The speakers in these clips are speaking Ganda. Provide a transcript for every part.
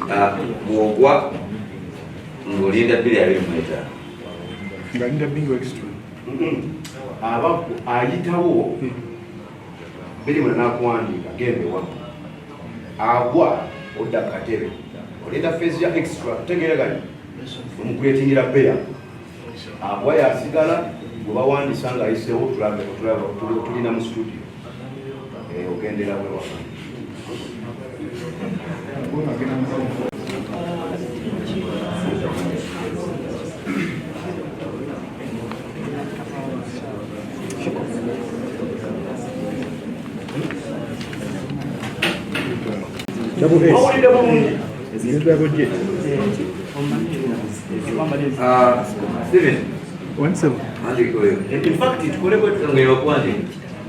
bw'ogwa ng'olinda 2.25 ng'alinda bingo extra ayitawo 2 nakuwandiika genda ewa agwa odda ku katebe olinda feesi ya extra tegereganye omukuletingira beya agwa yasigala bwe bawandisa ng'ayiseewo tulina mu studio ogendera bwe waka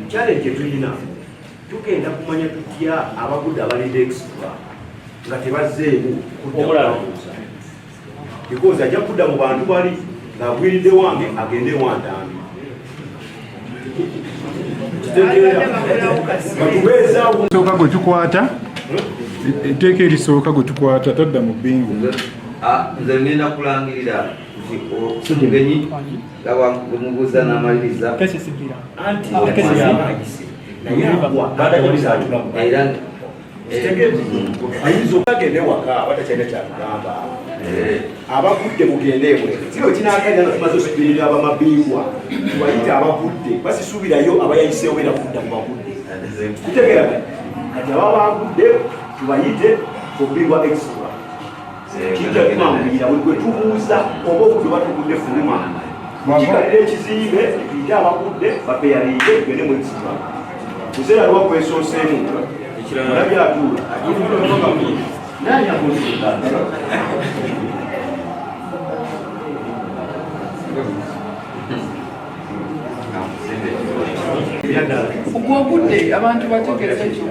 challenge tulina tugenda kumanya tutya abagudde abalinda extra nga tebazzeewo kuddamubuuza because ajja kudda mu bantu bali ng'agwiridde wange agende wantambi sooka gwe tukwata etteeka erisooka gwe tukwata tadda mu bingo nze ngenda kulangirira nti omugenyi mubuuza n'amaliriza era ayinza waka batakyalina kyatugamba abagudde mugende emwe kino kinagenda nga tumaze osubirira abamabingwa tubayite abagudde basisuubirayo abayayiseewo era kudda mu bagudde tutegeraganya kati aba bagudde tubayite obingwa extra kijja tumanguyira bwe tubuuza oba okudde batugudde fuluma kikalira ekizimbe tuyite abagudde bapeyalire tugende mu extra kuseera lwa kwesooseemu olabyatuula nani akola ogwogudde abantu bategereza ekyo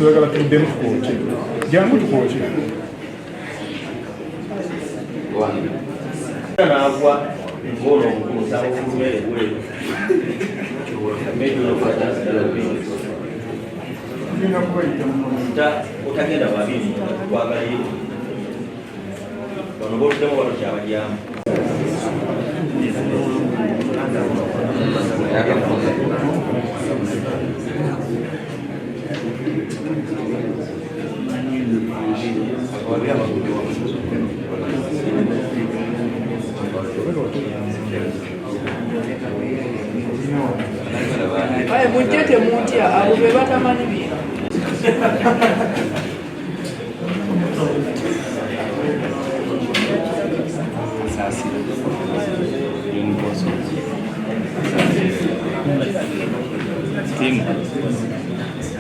oyagala tuddemu tukwoki jangu tukwoki n'agwa ng'olwo omukulusa ofulumere bweru otagenda babiri twagalayo bano botuddemu bano kyabajyamu mujje temutya abo be batamanyi bino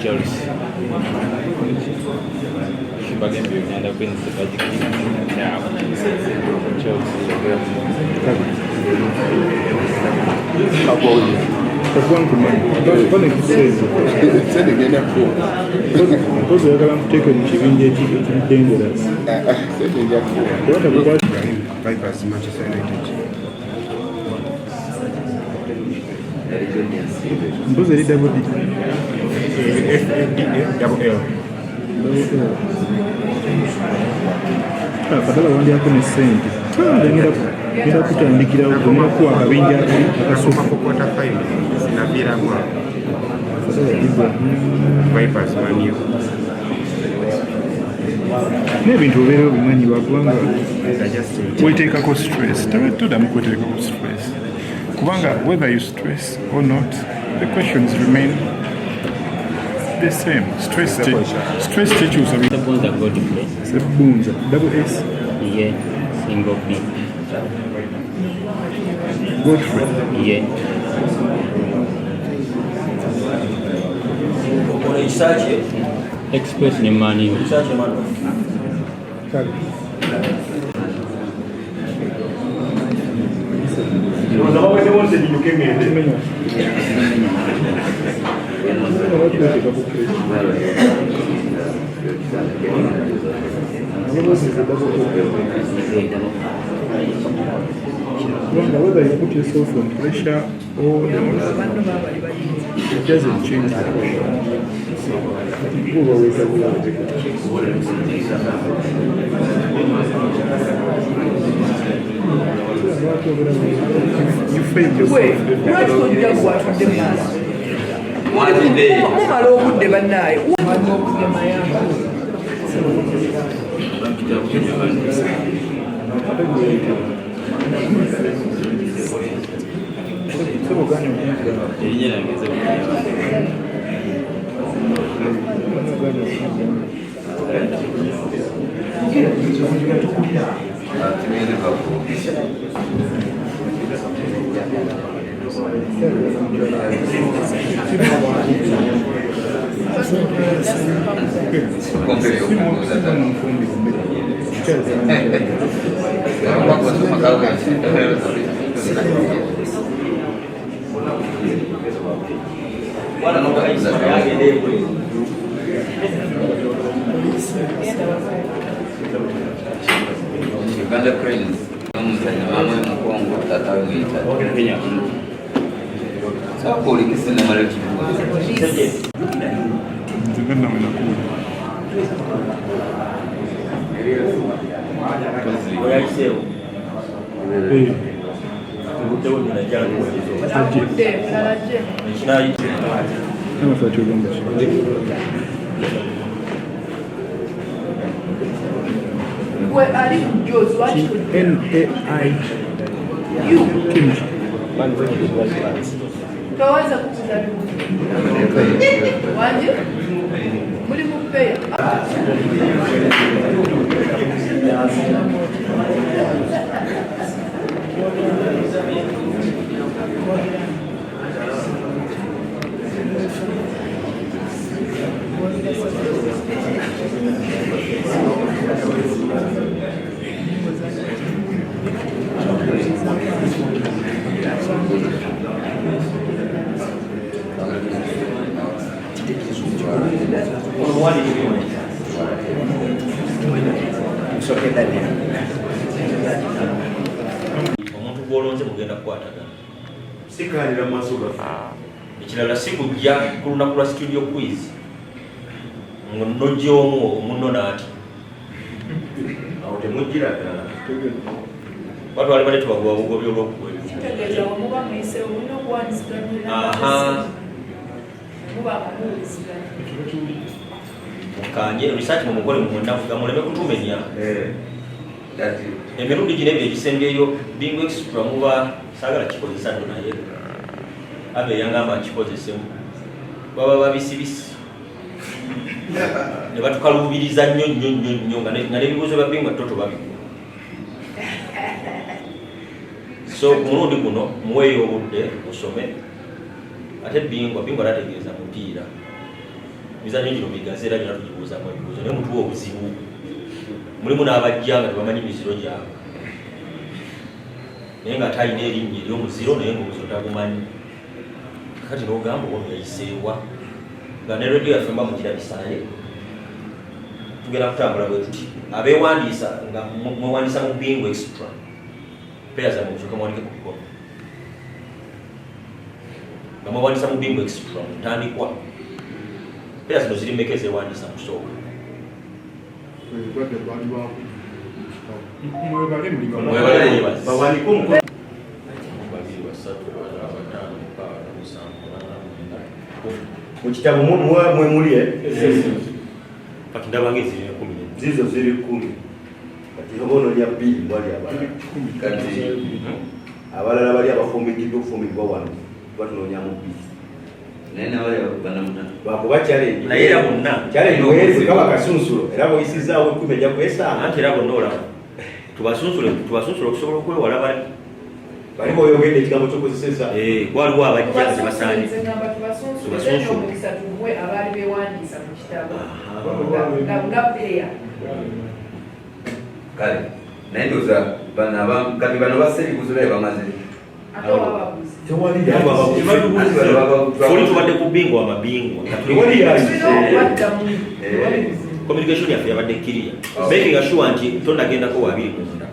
Chelsea. Bagambye ogenda kwenzisa kyabwe mpozi oyagala muteeke mu kibinja ekidengerasi mpozi eri dabodi kadala wandyako ne sente ngenda kutandikirawo gomera kuwa akabinja akasooka n'ebintu obeera obimanyibwa kubanga weteekako stress toddamu kweteekako stress kubanga whether you stress or not the questions remain the same. Stress teaches us. Sebunza Godfrey. Sebunza. Double S. Yeah. Single B. Godfrey. Yeah. Ekisaaki Express ne Mani. ekisaaki mano. Ndowooza baweddemu nze nyinyuke ngende. Whether you put yourself on pressure or it doesn't change the question. You failed yourself. mumala obudde bannaye Uganda Cranes n'omusajja maama Mukongo taata we muyita sakoli kisina mara kibuuzo nze nawe nakuwa Oyayiseewo. Obuddewo nnina gyala kuweereza. abudde mulala gye Ekinaayise. nafa kyogamba gwe ali kujozi lwaki NAI you kimchi toweza kukuza wanje muli mupeya Omuntu gw'olonze mugenda kukwatagana. Sikanira maaso gaffe. Ekirala si kujja ku lunaku lwa studio quiz ng'onnojjoomu omunno n'ati. Awo temujjira ddala. Batwali bale tubagoba bugobi olw'okugoba. kitegeeza wamuba muyiseewo mulina okuwandisiganya Aha. muba amuwuliziganya Mukanje research mu mukole mu ndafuga muleme kutumenya. kati Emirundi gino ebyo egisembyeyo Bingo Extra muba saagala kikozesa ndo naye. Abe yangamba kikozesemu. Baba babisibisi. Ne batukaluubiriza nnyo nga n'ebibuuzo bya Bingo toto babikuwa. So mulundi guno muweeyo obudde musome ate Bingo nategeeza mupiira mizanyo gino migazi era gina tugibuuzamu ebibuuzo naye mutuwa obuzibu mulimu n'abajja nga tebamanyi miziro gyabwe naye nga talina erinnya ery'omuziro naye ngaomuziro tagumanyi kati n'ogamba ono yayiseewa nga ne radio yaffe mba mugirabisaye tugenda kutambula bwe tuti abeewandiisa nga mwewandiisa mu Bingo Extra peyaza mubusoka mwandike ku bikono nga mwewandiisa mu Bingo Extra mutandikwa peya zino ziri mmeka ezeewandiisa musooka mwebale yebazi Bawanike omukono. Mu kitabo mwe muli kati ndabanga eziri 10 zizo ziri 10. Kati obono lya 2 mwali abalala. kati Abalala bali abafumbikiddwa okufumbirwa wano batunoonyamu 2. naye nabali bakugana Bakuba challenge. naye era bonna Challenge wezi kaba kasunsulo era boyisizaawo 10 ejja kwesanga. anti era bonna olaba tubasunsule okusobola okwewala bali bali boyogedde ekigambo kyokozeseza waliwo abajja tebasaanye omukisa tuwe abaali bewandiisa mu kitabo nga player kale naye ndoza kati bano basse ebibuzo bye bamaze ate wababuzi oli tubadde ku bbingwa wamabingwa communication yaffe yabadde kiriya making sure nti tondagendako wabiri munda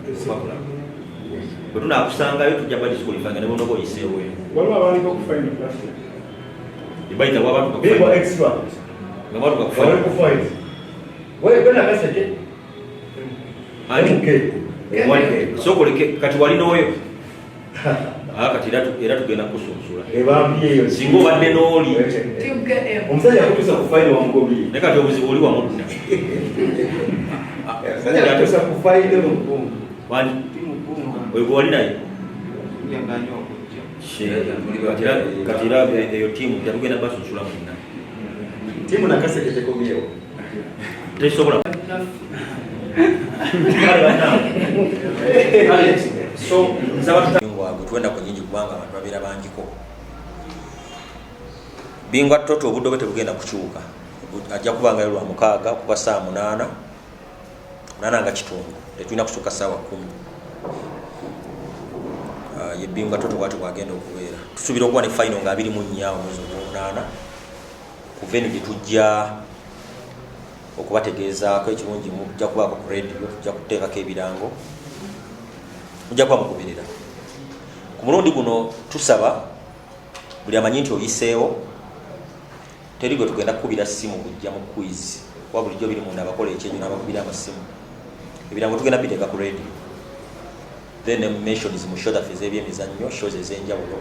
bwe tunakusangayo tujja badisqualifyinga ne bonoba oyiseewoyo waliwo abaliko okufaina plastic bayita wabatuka nga batuka sokoleke kati walinoyo kati era tugenda kusunsula singa obadde n'oli omusajja akutuusa ku faini wamugobi naye kati obuzibu oli wamudda atuusa ku faini mukungu oyo gwe wali naye kati era eyo tiimu tatugenda basunsula munda tiimu nakaseke tekomyewo tesobola so nsaba twenda ku nyingi kubanga abantu babeera bangiko bingwa toto obudde bwe tebugenda kukyuka ajja kubangayo lwa 6 kuba saa 8 nga kitundu tetulina kusukka saawa 10 yebingwa toto bwati bwagenda okubeera tusuubira okuba ne final nga 24 mwezi ogw'omunaana ku venu gye tujja okubategeezaako ekirungi mujja kubaako ku radio tujja kuteekako ebirango mujja kuba mugoberera ku mulundi guno tusaba buli amanyi nti oyiseewo teri gwe tugenda kukubira ssimu kujja mu quiz kuba bulijjo biri munda abakola ekyejo n'abakubira amasimu ebirango tugenda biteeka ku radio then mentions mu show zaffe ez'ebyemizannyo shows ez'enjawulo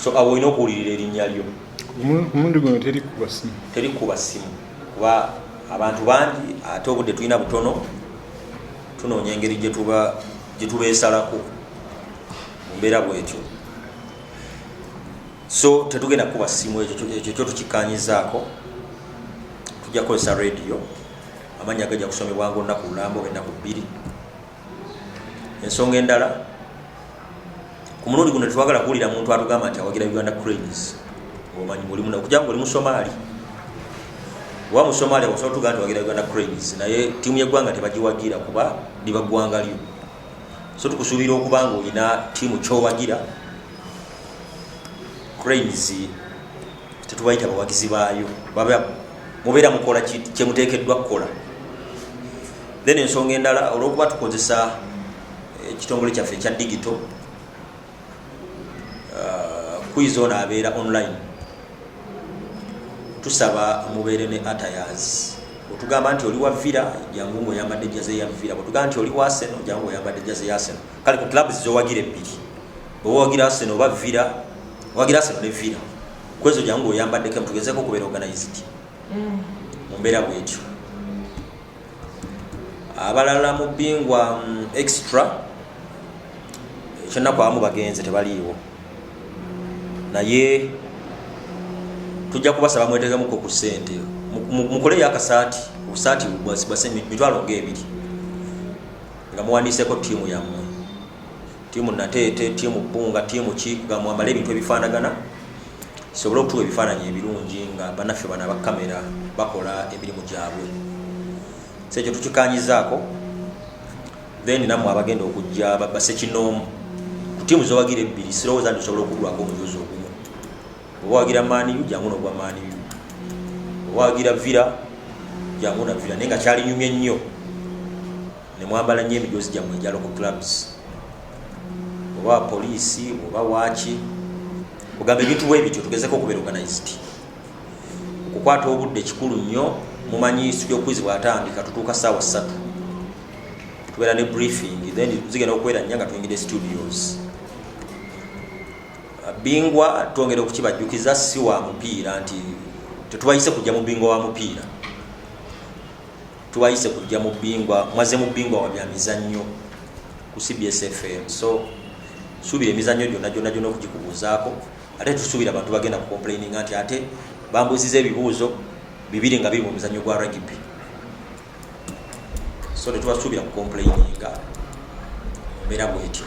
so awo olina okuwulirira erinnya lyo omulundi guno teri kuba ssimu kuba abantu bangi ate obudde tulina butono tunoonya engeri gye tubeesalako mu mbeera bwetyo so tetugenda kuba ssimu ekyo kyo tukikanyizaako tujja kukozesa radio amannya gajja kusomebwanga olunaku lulambo oba ennaku 2 ensonga endala ku mulundi guno tetwagala kuwulira muntu atugamba nti awagira Uganda Cranes ng'omanyi okujja ng'oli Musomaali wa Musomaali osobola tugaa nti wagira Uganda Cranes naye ttiimu y'eggwanga tebagiwagira kuba liba ggwanga lyo so tukusuubira okuba nga olina ttiimu kyowagira Cranes tetubayita bawagizi baayo mubeera mukola kyemuteekeddwa kukola then ensonga endala olw'okuba tukozesa ekitongole kyaffe ekya digital quiz ono abeera online tusaba mubeere ne attires otugamba nti oli wa Villa jangu ng'oyambadde jaze ya Villa bwetugamba nti oli wa Arsenal jangu ng'oyambadde jaze ya Arsenal kale ku clubs zowagira ebbiri oba wagira Arsenal oba Villa wagira Arsenal ne Villa kwezo jangu ng'oyambaddeko mutugezeeko okubeera organized mu mbeera bwetyo abalala mu bbingwa extra ekyennaku abamu bagenze tebaliiwo naye tujja kubasaba mwetegemuko ku ssente mukoleyo akasaati obusaati bwase mitwalo ng'ebiri nga muwandiiseko ttiimu yammwe ttiimu Nateete ttiimu Bbunga ttiimu ki nga mwambale ebintu ebifaanagana kisobole okutuwa ebifaananyi ebirungi nga bannaffe bana bakamera bakola emirimu gyabwe so ekyo tukikanyizaako then nammwe abagenda okujja basekinoomu ku ttiimu zowagira ebbiri sirowooza nti osobola okuggwako omuzuzi ogumu oba wagira Maniyu jangu n'ogwa Maniyu oba wagira Villa jangu na Villa naye nga kyalinyumye nnyo ne mwambala nnyo emijoozi gyammwe egya local clubs oba poliisi oba waaki kugamba ebintu bwe bityo tugezeeko okubeera organized okukwata obudde kikulu nnyo mumanyi studio quiz bw'atandika tutuuka ssaawa 3 tubeera ne briefing then zigenda okubeera nnya nga tuyingidde studios bingwa twongera okukibajjukiza si wa mupiira nti tetubayise kujja mu bingwa wa mupiira tubayise kujja mu bingwa mwaze mu bingwa wa bya mizannyo ku CBS FM so suubira emizannyo gyonna okugikubuuzaako ate tusuubira abantu bagenda ku complaining nti ate bambuuziza ebibuuzo 2 nga biri mu muzannyo gwa rugby so tetubasuubira ku complaininga mbeera bwetyo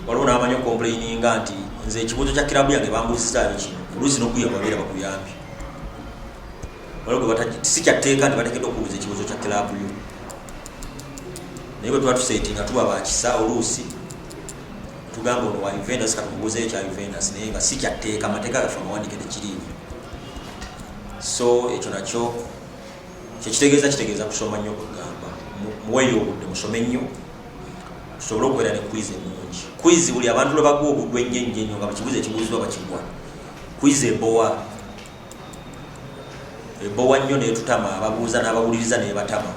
waliwo n'amanyi okomplaininga nti nze ekibuuzo kya kirabu yange bambuuzizaayo kino oluusi n'okuya babeera bakuyambi waliwo si kyatteeka nti bateekeddwa okubuuza ekibuuzo kya kirabu yo naye bwe tuba tusetinga tuba bakisa oluusi tugamba ono wa Juventus katumubuuzeyo kya Juventus naye nga si kyatteeka amateeka gaffe amawandiike tekiriimu so ekyo nakyo kitegeeza kusoma nnyo kugamba muweeyo obudde musome nnyo tusobole okubeera ne quiz ennungi quiz buli abantu lwe bagwa obudde ennyo nga bakibuuza ekibuuzibwa bakigwa quiz ebowa nnyo neetutama ababuuza n'abawuliriza neebatama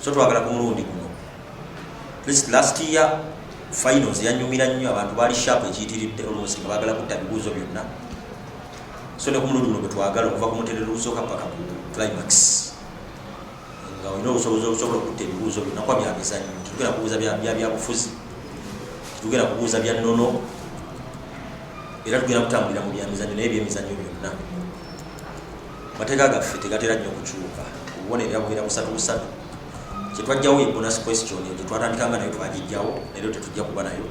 so twagala ku mulundi guno last year finals yanyumira nnyo abantu baali sharp ekiyitiridde oluusi nga baagala kutta bibuuzo byonna so ne ku mulundi guno bwe twagala okuva ku muterero olusooka paka ku climax nga olina obusobozi okusobola okutta ebibuuzo byonna kuba byamizannyo tetugenda kubuuza byabufuzi tetugenda kubuuza bya nnono era tugenda kutambulira mu byamizannyo naye byemizannyo byonna mateeka gaffe tegatera nnyo okukyuka obubonero bwabeera busatu kyetwajjawo ye bonus question eyo gyetwatandikanga nayo twagijjawo naye tetujja kuba nayo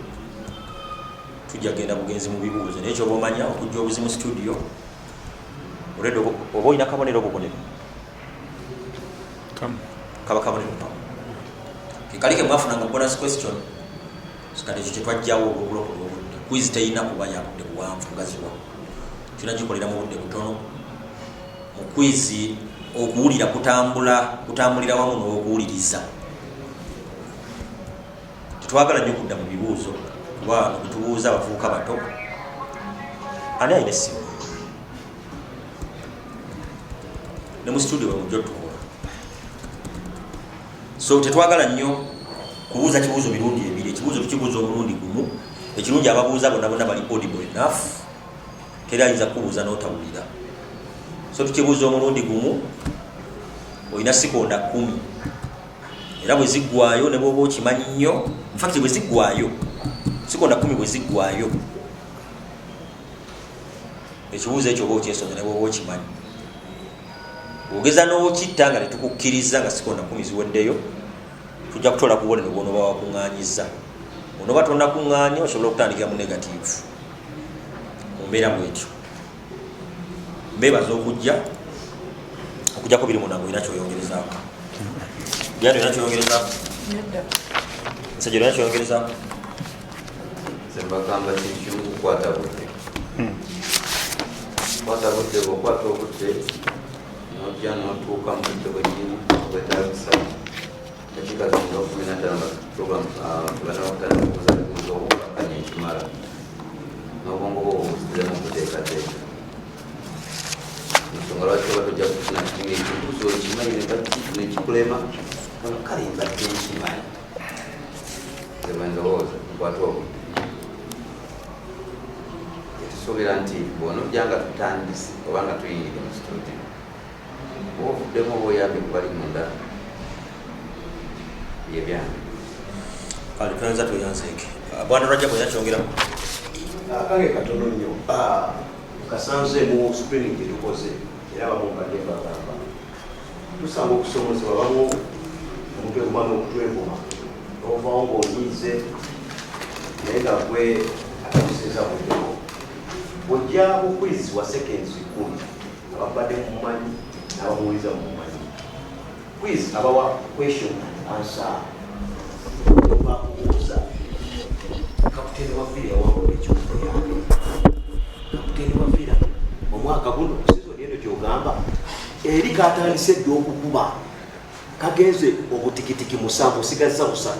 tujja genda bugenzi mu bibuuzo naye kyoba omanya okujja obuzi mu studio olwedde oba olina kabonero obubonero kaba kabonero pamu kekalike mwafunanga bonus question kati ekyo kyetwajjawo olwobuloko lwobudde quiz teyina kuba yakudde buwanvu gaziwa kirina gikolera mu budde butono mu quiz okuwulira kutambulira wamu n'okuwuliriza tetwagala nnyo kudda mu bibuuzo kuba netubuuza abavubuka bato ani alina essimu ne mu studio bwemujja otukola so tetwagala nnyo kubuuza kibuuzo mirundi ebiri ekibuuzo tukibuuza omulundi gumu ekirungi ababuuza bonna bali audible enough teri ayinza kubuuza n'otawulira so tukibuuza omulundi gumu olina sekonda 10 era bwe ziggwayo ne bwoba okimanyi nnyo infact bwe ziggwayo sekonda 10 bwe ziggwayo ekibuuzo ekyo oba okyesomya ne bwoba okimanyi ogeza n'okitta nga netukukkiriza nga sekonda 10 ziweddeyo tujja kutoola ku bubonero bwonoba wakuŋŋaanyiza onoba tonnakuŋŋaanya osobola okutandikira mu negative mu mbeera bwetyo mbeebaza okujjako biri munango olina kyoyongerezaako byano olina kyoyongerezaako nsajja olina kyoyongerezaako sebagamba kikimu kukwata budde kukwata budde bwokwata obudde nojja notuuka mu budde bwekimu bwetagisa ekikazinga 15 program tubanakutandikuza bibuuzo obukakanya ekimala n'obwongo bwo obuziremu okuteekateeka nsonga lwaki oba tojja kufuna kitunga ekibuuzo ekimanyi nekikulema kale mbadde nkimanyi zebwendowooza nkwata obudde etusuubira nti bw'onojja nga tutandise oba nga tuyingire mu studio oba ovuddemu oba oyambye kubali munda yebyange kale tuyinza tweyanzeeke bwana lwajja bwena kyongeramu akange katono nnyo kasanze mu screening gyetukoze era abamu mbadde bagamba tusanga okusomesebwa bamu omuntu egumana okutweguma ovaawo ng'onyiize naye nga gwe atakusinza buddeko bwojja bukwizi wa seconds 10 ababadde mumumanyi n'abamuwuliza mumumanyi quiz abawa question and answer bakubuuza kapiteni wa villa yawangula ekibuuzo yange kapiteni wa villa omwaka guno sizoni eno gyogamba eri katandise dde okukuba kagenze obutikitiki 7 osigaza 3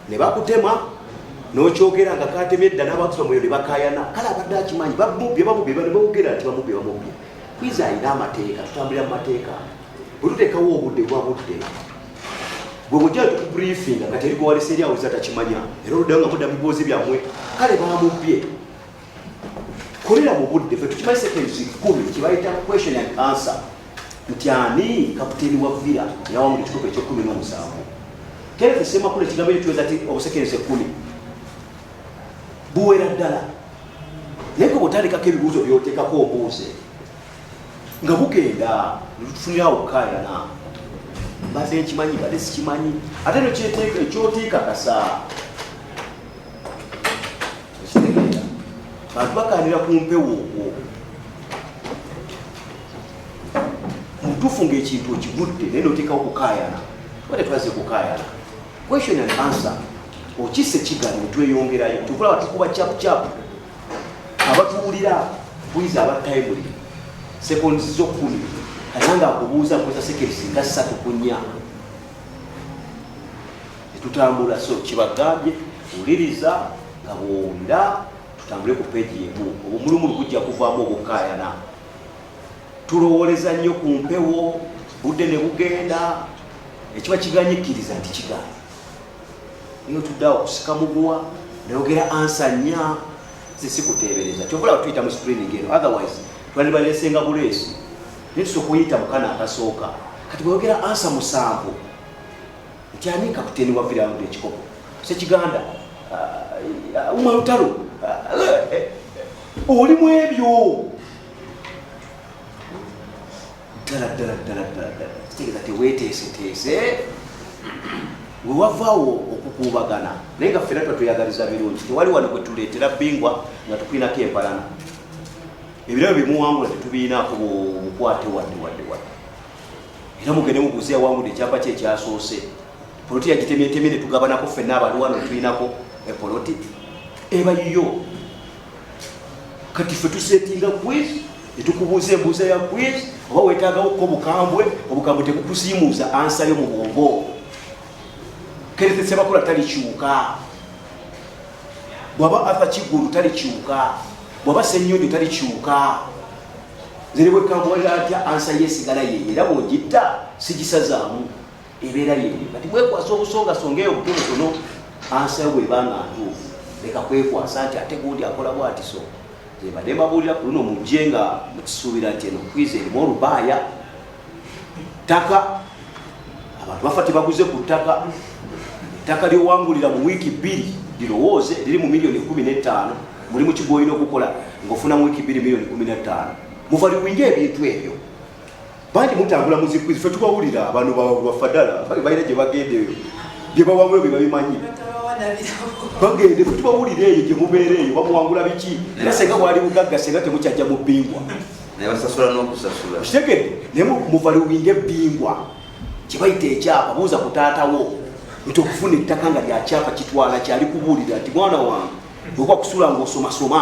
ne bakutema n'okyogera nga katemye edda n'abakusoma muyo ne bakayana kale abadde akimanyi bamubye ne bawogera nti bamubye quiz alina amateeka tutambulira mu mateeka bwe tuteekawo obudde bwa budde bwe mujja tukubriefinga nga teri gwewalisa eri awuliza takimanya era oluddayo nga mudda bibuuzi byammwe kale bamubye kolera mu budde fe tukimanyi seconds 10 kibayita question and answer nti ani kapiteni wa villa yawangula ekikopo ekyo-17 kere fe semakulu ekigambo ekyo tuweza ti obuseconds 10 buwera ddala naye gwe bwotandikako ebibuuzo byoteekako obuuze nga bugenda netufunirawo okukayana mbadde nkimanyi badde sikimanyi ate nekyotiika kasa bantu bakanira ku mpewo okwo mutuufu ng'ekintu okigudde naye noteekawo kukaayana tuba twaze kukaayana question and answer okisse kigali netweyongerayo tukulaba tukuba chapuchapu abatuwulira bwiza aba timely seconds zo 10 ayanga akubuuza kweza seconds nga 3 ku 4 tutambula so kibagambye uliriza nga bwowulira tutambule ku peegi emu obumulumulu kujja kuvaamu obukaayana tulowoleza nnyo ku mpewo budde ne bugenda ekiba kiganyikiriza nti kigaana niyo tuddawo kusika muguwa nayogera ansa nnya zisikuteebereza kyovula tuyita mu screening eno otherwise twandibalesenga buleesi naye tusooka oyita mukana akasooka kati bweyogera ansa 7 nti ani kapiteeni wa virawundi ekikopo sekiganda umalutalo oli mu ebyo ddala kitegeeza teweeteeseteese wewavaawo okukuubagana naye nga ffena tuba tweyagaliza birungi tewali wano kwe tuleetera bingwa nga tukwinako empalana ebirabo bimuwangula tetubiinaako bukwate wadde era mugende muguze yawangudde ekyapa kye ekyasoose poloti yagitemyetemye ne tugabanako ffenna abalwano tulinako epoloti eba yiyo kati ffe tusetinga quiz netukubuuza embuuza ya quiz oba wetaagawoko obukambwe tebukusiimuuza ansayo mu bwongo Kerete Sebakula talikyuka bwaba Arthur Kigulu talikyuka bwaba Ssenyonjo talikyuka ziribwe kambwala atya ansa yesigala yeye era bw'ogitta sigisazaamu ebeera yeye kati bwekwasa obusongasonga eyo butonotono ansa yo bwebanga ntuufu leka kwekwasa nti ate gundi akola bwati so zebadde mbabuulira ku luno mujje nga mukisuubira nti eno kwiza erimu olubaaya ttaka abantu bafa tebaguze ku ttaka ettaka lyowangulira mu wiiki 2 lirowooze liri mu miliyoni 15 mulimu kigoyina okukola ng'ofuna mu wiiki 2 miliyoni 15 muvaliwinga ebintu ebyo bangi mutambula muzikwizi ffe tubawulira abantu bafadala balina gye bagende eyo bye bawangula bye babimanyi bagende ffe tubawulira eyo gye mubeera eyo bamuwangula biki era senga bwali bugagga senga temukyajja mu bbingwa nebasasula n'okusasula kitegedde naye muvaliwinga ebbingwa kibayita ekyapa buuza ku taatawo nti okufuna ettaka nga lyakyapa kitwala kyali kubuulira nti mwana wange okwa kusula ng'osomasoma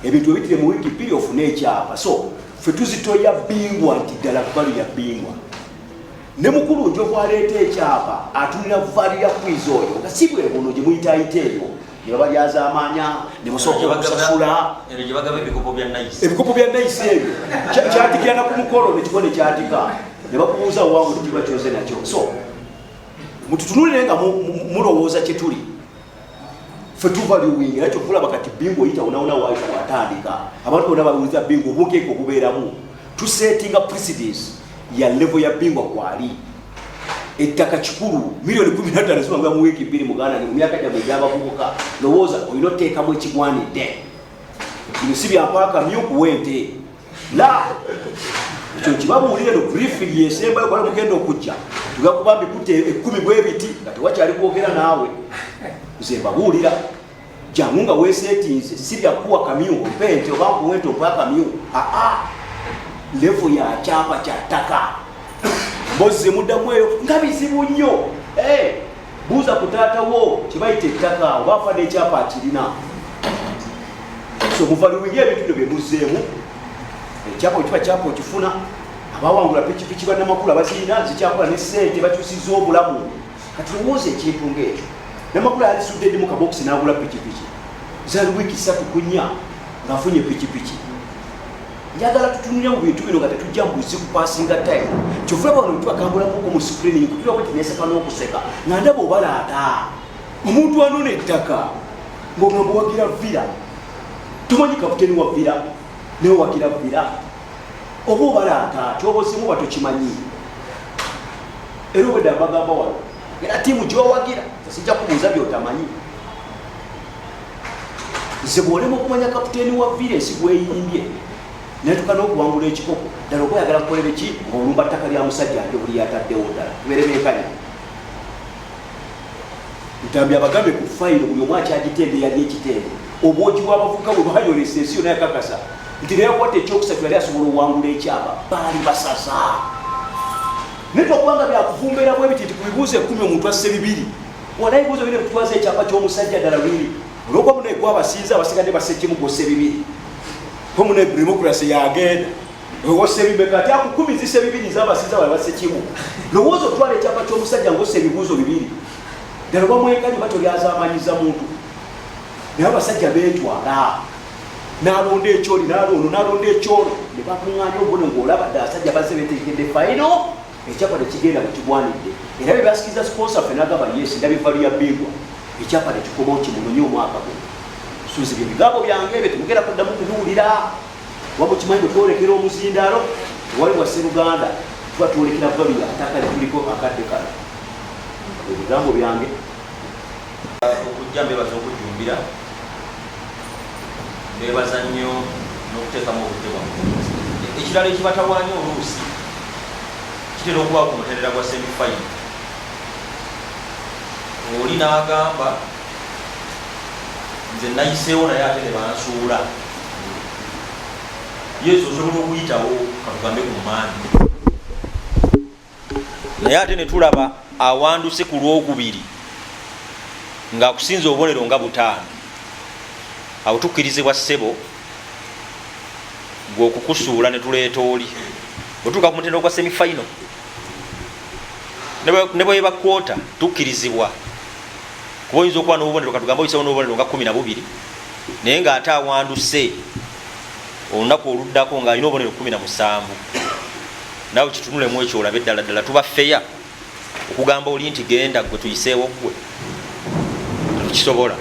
ebintu ebitire mu wiiki 2 ofune ekyapa so ffe tuzitoya bingwa nti ddala valu ya bingwa ne mukulu njo kwaleeta ekyapa atunira valu ya kwiza oyo nga si bwe buno gye muyitaayita eyo ne babalyaza amaanya ne musooka okusasula ebikopo bya nayisi ebyo kyatikirana ku mukolo nekiko ne kyatika ne bakubuuza owangu tekiba kyoze nakyo so mututunulire nga mulowooza kye tuli ffe tuvaliwinga era kyokulaba kati bingo oyita wonawona waayo watandika abantu bonna bawuliza bingo obukeeko obubeeramu tusetinga precedence ya level ya bingo kwali ettaka kikulu miliyoni 15 zibanga mu wiiki 2 muganda mu myaka gyamu egy'abavubuka lowooza olina oteekamu ekigwanidde bino si byampaaka myuku wente la ekyo kibabuulire no briefing yesembayo kwala mugenda okujja tugakubambi kute 10 bwebiti nga tewakyali kwogera naawe nze mbabuulira jangu nga weesetinze si byakuwa kamyu opente oba nkuwente opa kamyu levo ya kyapa kya ttaka mbozze muddamu eyo nga bizibu nnyo buuza ku taatawo kibayita ettaka oba afa n'ekyapa akirina so muvaliwinga ebintu bye muzzeemu ekyapa okiba kyapa okifuna abawangula pikipiki bannamakulu abazirina zikyakola ne ssente bakyusizza obulamu kati lowooza ekintu ng'ekyo namakulu alisudde eddi mu kabokisi n'agula pikipiki zali wiiki 3 ku 4 ng'afunye pikipiki njagala tutunulira mu bintu bino nga tetujja mbuzi kupasinga time kyofulaba wano tubakambulamuko mu screening kutula bwe tineseka n'okuseka nga ndaba obalaata omuntu anona ettaka ng'ogamba wagira vira tumanyi kaputeni wa vira naye wagira vira oba obalaata kyoba osimu ba tokimanyi era obwedde abagamba wano era tiimu gyowagira sijja kubuuza byotamanyi nze bw'olema okumanya kaputeni wa vira ensi gweyimbye netuka n'okuwangula ekikopo ddala oba oyagala kukolera eki ng'olumba ttaka lya musajja ate buli yataddewo ddala tuberebeekanya ntambi abagambe ku fayiro buli omu akyagitende yali ekitende obwogi bw'abavubuka bwe bayolesa ensi yonna yakakasa nti neyakwata ekyokusatu yali asobola owangula ekyapa baali basasa naye twakubanga byakuvumbeera bwe biti nti ku bibuuzo 10 omuntu asse 2 wala ebibuuzo bine bitwaza ekyapa ky'omusajja ddala lwiri olwokuba mune gwabasinza abasigadde basse kimu gwosse 2 ko mune demokrasi yagenda osse bibeka ati aku 10 zisse 2 z'abasinza bali basse kimu lowooza otwala ekyapa ky'omusajja ng'osse ebibuuzo 2 ddala bamwekanyi batolyazamanyiza muntu naye abasajja beetwala n'alonda ekyoli n'alonda ekyolo ne bakuŋŋaanya obone ng'olaba ddala abasajja bazze beteekedde fayino ekyapa tekigenda bwekigwanidde era bye basikiza sponsor fe n'agamba yes ndaba evalu ya Bingwa ekyapa tekikomawo kimunonye omwaka gwe suuzibwa ebigambo byange ebyo temugenda kuddamu kubiwulira waba okimanyi bwe twolekera omuzindaalo ewali wa Sseruganda tuba twolekera valu atakale tuliko akadde kano ebigambo byange okujja mbebaza okujjumbira mbebaza nnyo n'okuteekamu obudde bwamu ekirala ekibatawaanya oluusi kitera okuba ku mutendera gwa semifayino oli n'agamba nze nayiseewo naye ate ne bansuula yesu osobola okuyitawo katugambe ku maanyi naye ate ne tulaba awanduse ku lwokubiri ng'akusinza obubonero nga 5 awo tukkirizibwa ssebo gwe okukusuula ne tuleeta oli otuuka ku mutendera gwa semifayino ne bwe yeba kwota tukkirizibwa kuba oyinza okuba n'obubonero katugambe oyisawo n'obubonero nga 12 naye ng'ate awanduse olunaku oluddako ng'alina obubonero 17 naawe kitunulemu ekyo olabe eddala ddala tuba feya okugamba oli nti genda gwe tuyiseewo gwe tetukisobola.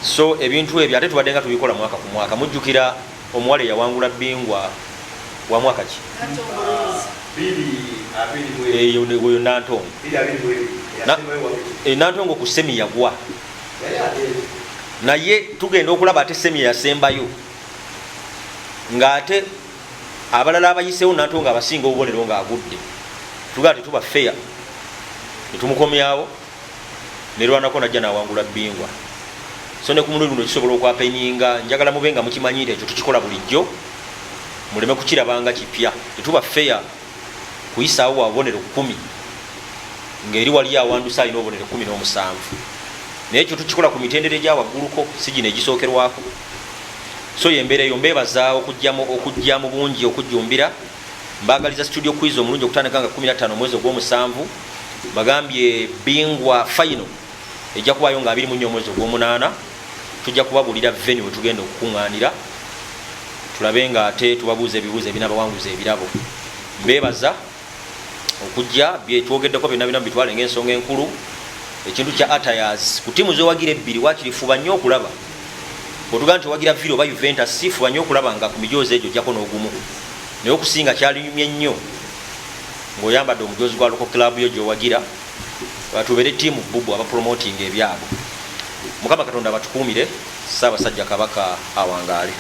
So ebintu ebyo ate tubadde nga tubikola mwaka ku mwaka. Mujjukira omuwala eyawangula Bingwa wa mwaka ki? Eyo Nantongo. Nantongo ku semi yagwa. Naye tugenda okulaba ate semi yasembayo ng'ate abalala abayiseewo Nantongo abasinga obubonero ng'agudde. Tugaa tetuba fair netumukomyawo nerwanako najja nawangula Bingwa. So ne ku mulundi guno kisobola okwapenyinga njagala mube nga mukimanyire ekyo tukikola bulijjo muleme kukirabanga kipya. Tetuba fair kuyisaawo wabonero 10 ng'eri wali awandusa alina obubonero 17 naye ekyo tukikola ku mitendere gya wagguluko si gino egisookerwako. So yembeera eyo mbeebaza okujjamu bungi okujjumbira. Mbagaliza studio quiz omulungi okutandika nga 15 mwezi ogw'omusanvu. Bagambye Bingwa final ejja kubayo nga 24 mwezi ogw'omunaana. Tujja kubabulira venue wetugenda okukuŋŋaanira tulabe nga ate tubabuuza ebibuuzo ebinabawanguza ebirabo. Mbeebaza okujja byetwogeddeko byonna bina bitwale ng'ensonga enkulu. Ekintu kya attires ku tiimu zowagira ebbiri wakirifuba nnyo okulaba. Otugaa nti owagira Villa oba Juventus sifuba nnyo okulaba nga ku mijoozi egyo ojjako n'ogumu. Naye okusinga kyalimye nnyo ng'oyambadde omujoozi gwa local club yo gy'owagira batubeere tiimu bubu abapromotinga ebyabo. Mukama Katonda batukuumire. Ssaabasajja Kabaka awangaale.